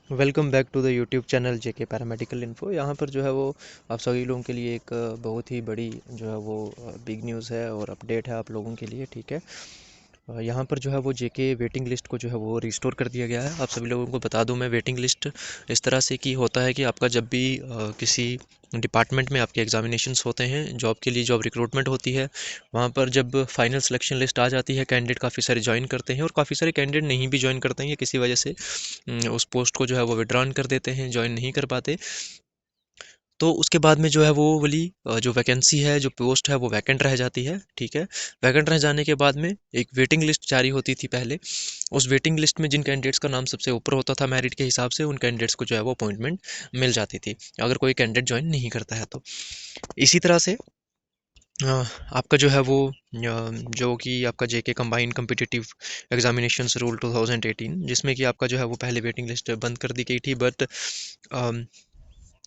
Welcome back to the YouTube channel JK paramedical info. यहाँ पर जो है वो आप सभी लोगों के लिए एक बहुत ही बड़ी जो है वो बिग न्यूज़ है और अपडेट है आप लोगों के लिए। ठीक है, यहाँ पर जो है वो जेके वेटिंग लिस्ट को जो है वो रिस्टोर कर दिया गया है। आप सभी लोगों को बता दूं मैं, वेटिंग लिस्ट इस तरह से कि होता है कि आपका जब भी किसी डिपार्टमेंट में आपके एग्जामिनेशंस होते हैं, जॉब के लिए जॉब रिक्रूटमेंट होती है, वहाँ पर जब फाइनल सिलेक्शन लिस्ट आ जाती है, कैंडिडेट काफ़ी सारे ज्वाइन करते हैं और काफ़ी सारे कैंडिडेट नहीं भी ज्वाइन करते हैं या किसी वजह से उस पोस्ट को जो है वो विड्रॉन कर देते हैं, ज्वाइन नहीं कर पाते। तो उसके बाद में जो है वो वाली जो वैकेंसी है, जो पोस्ट है, वो वैकेंट रह जाती है। ठीक है, वैकेंट रह जाने के बाद में एक वेटिंग लिस्ट जारी होती थी पहले। उस वेटिंग लिस्ट में जिन कैंडिडेट्स का नाम सबसे ऊपर होता था मेरिट के हिसाब से, उन कैंडिडेट्स को जो है वो अपॉइंटमेंट मिल जाती थी, अगर कोई कैंडिडेट ज्वाइन नहीं करता है तो। इसी तरह से आपका जो है वो जो कि आपका जेके कंबाइंड कम्पिटिटिव एग्जामिनेशंस रूल 2018, जिसमें कि आपका जो है वो पहले वेटिंग लिस्ट बंद कर दी गई थी, बट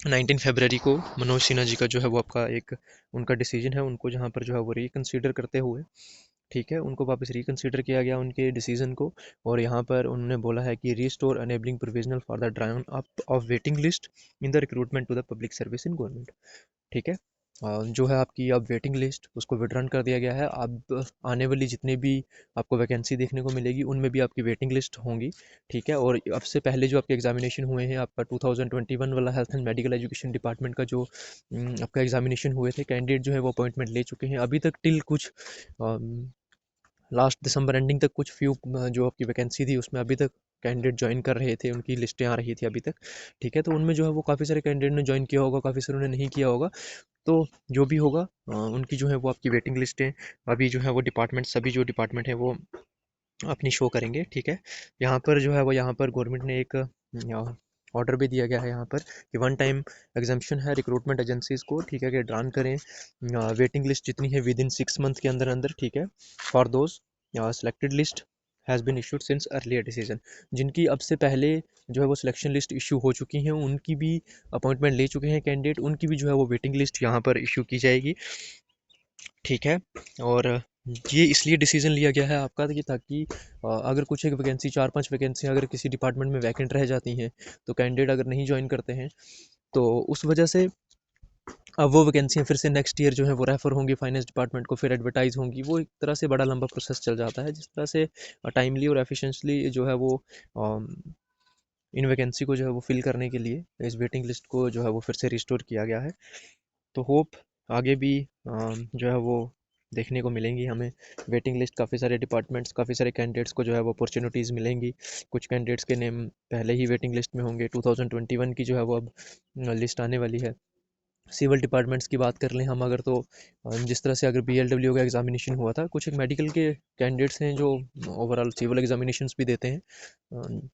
19 फरवरी को मनोज सिन्हा जी का जो है वो आपका एक उनका डिसीजन है, उनको जहाँ पर जो है वो रिकंसीडर करते हुए, ठीक है, उनको वापस रिकंसीडर किया गया उनके डिसीजन को। और यहाँ पर उन्होंने बोला है कि restore enabling provisional for the drawn up of waiting list in the recruitment to the public service in government. ठीक है, जो है आपकी अब वेटिंग लिस्ट उसको विड्रॉन कर दिया गया है। अब आने वाली जितने भी आपको वैकेंसी देखने को मिलेगी, उनमें भी आपकी वेटिंग लिस्ट होंगी। ठीक है, और अब से पहले जो आपके एग्जामिनेशन हुए हैं, आपका 2021 वाला health and medical education department का जो आपका एग्जामिनेशन हुए थे, कैंडिडेट जो है वो अपॉइंटमेंट ले चुके हैं अभी तक टिल कुछ लास्ट दिसंबर एंडिंग तक। कुछ फ्यू जो आपकी वैकेंसी थी उसमें अभी तक कैंडिडेट ज्वाइन कर रहे थे, उनकी लिस्टें आ रही थी अभी तक। ठीक है, तो उनमें जो है वो काफ़ी सारे कैंडिडेट ने ज्वाइन किया होगा, काफ़ी सारे ने नहीं किया होगा। तो जो भी होगा उनकी जो है वो आपकी वेटिंग लिस्टें अभी जो है वो डिपार्टमेंट, सभी जो डिपार्टमेंट है वो अपनी शो करेंगे। ठीक है, यहाँ पर जो है वो यहाँ पर गवर्नमेंट ने एक ऑर्डर भी दिया गया है यहाँ पर कि वन टाइम एग्जाम्पशन है रिक्रूटमेंट एजेंसीज को। ठीक है, कि ड्रान करें वेटिंग लिस्ट जितनी है विद इन 6 मंथ के अंदर अंदर। ठीक है, for those selected list has been issued since earlier decision, जिनकी अब से पहले जो है वो सिलेक्शन लिस्ट इशू हो चुकी हैं, उनकी भी अपॉइंटमेंट ले चुके हैं कैंडिडेट, उनकी भी जो है वो वेटिंग लिस्ट यहाँ पर इशू की जाएगी। ठीक है, और ये इसलिए डिसीजन लिया गया है आपका कि ताकि अगर कुछ एक वैकेंसी, 4-5 वैकेंसी अगर किसी डिपार्टमेंट में वैकेंट रह जाती हैं, तो कैंडिडेट अगर नहीं ज्वाइन करते हैं, तो उस वजह से अब वो वैकेंसियाँ फिर से नेक्स्ट ईयर जो है वो रेफर होंगी फाइनेंस डिपार्टमेंट को, फिर एडवर्टाइज होंगी। वो एक तरह से बड़ा लंबा प्रोसेस चल जाता है, जिस तरह से टाइमली और एफिशिएंटली जो है वो इन वैकेंसी को जो है वो फिल करने के लिए इस वेटिंग लिस्ट को जो है वो फिर से रिस्टोर किया गया है। तो होप आगे भी जो है वो देखने को मिलेंगी हमें वेटिंग लिस्ट, काफ़ी सारे डिपार्टमेंट्स, काफ़ी सारे कैंडिडेट्स को जो है वो अपॉर्चुनिटीज़ मिलेंगी। कुछ कैंडिडेट्स के नेम पहले ही वेटिंग लिस्ट में होंगे। 2021 की जो है वो अब लिस्ट आने वाली है। सिविल डिपार्टमेंट्स की बात कर लें हम अगर, तो जिस तरह से अगर बीएलडब्ल्यू का एग्जामिनेशन हुआ था, कुछ एक मेडिकल के कैंडिडेट्स हैं जो ओवरऑल सिविल एग्जामिनेशंस भी देते हैं।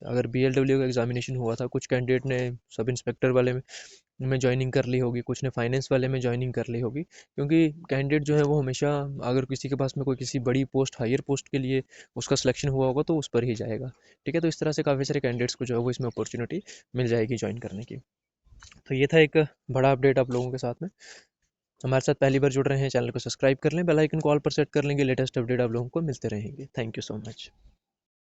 अगर बीएलडब्ल्यू का एग्जामिनेशन हुआ था, कुछ कैंडिडेट ने सब इंस्पेक्टर वाले में ज्वाइनिंग कर ली होगी, कुछ ने फाइनेंस वाले में ज्वाइनिंग कर ली होगी, क्योंकि कैंडिडेट जो है वो हमेशा, अगर किसी के पास में कोई किसी बड़ी पोस्ट, हायर पोस्ट के लिए उसका सिलेक्शन हुआ होगा, तो उस पर ही जाएगा। ठीक है, तो इस तरह से काफ़ी सारे कैंडिडेट्स को जो है वो इसमें अपॉर्चुनिटी मिल जाएगी ज्वाइन करने की। तो ये था एक बड़ा अपडेट आप लोगों के साथ में। हमारे साथ पहली बार जुड़ रहे हैं, चैनल को सब्सक्राइब कर लें, बेल आइकन को ऑल पर सेट कर लेंगे, लेटेस्ट अपडेट आप लोगों को मिलते रहेंगे। Thank you so much.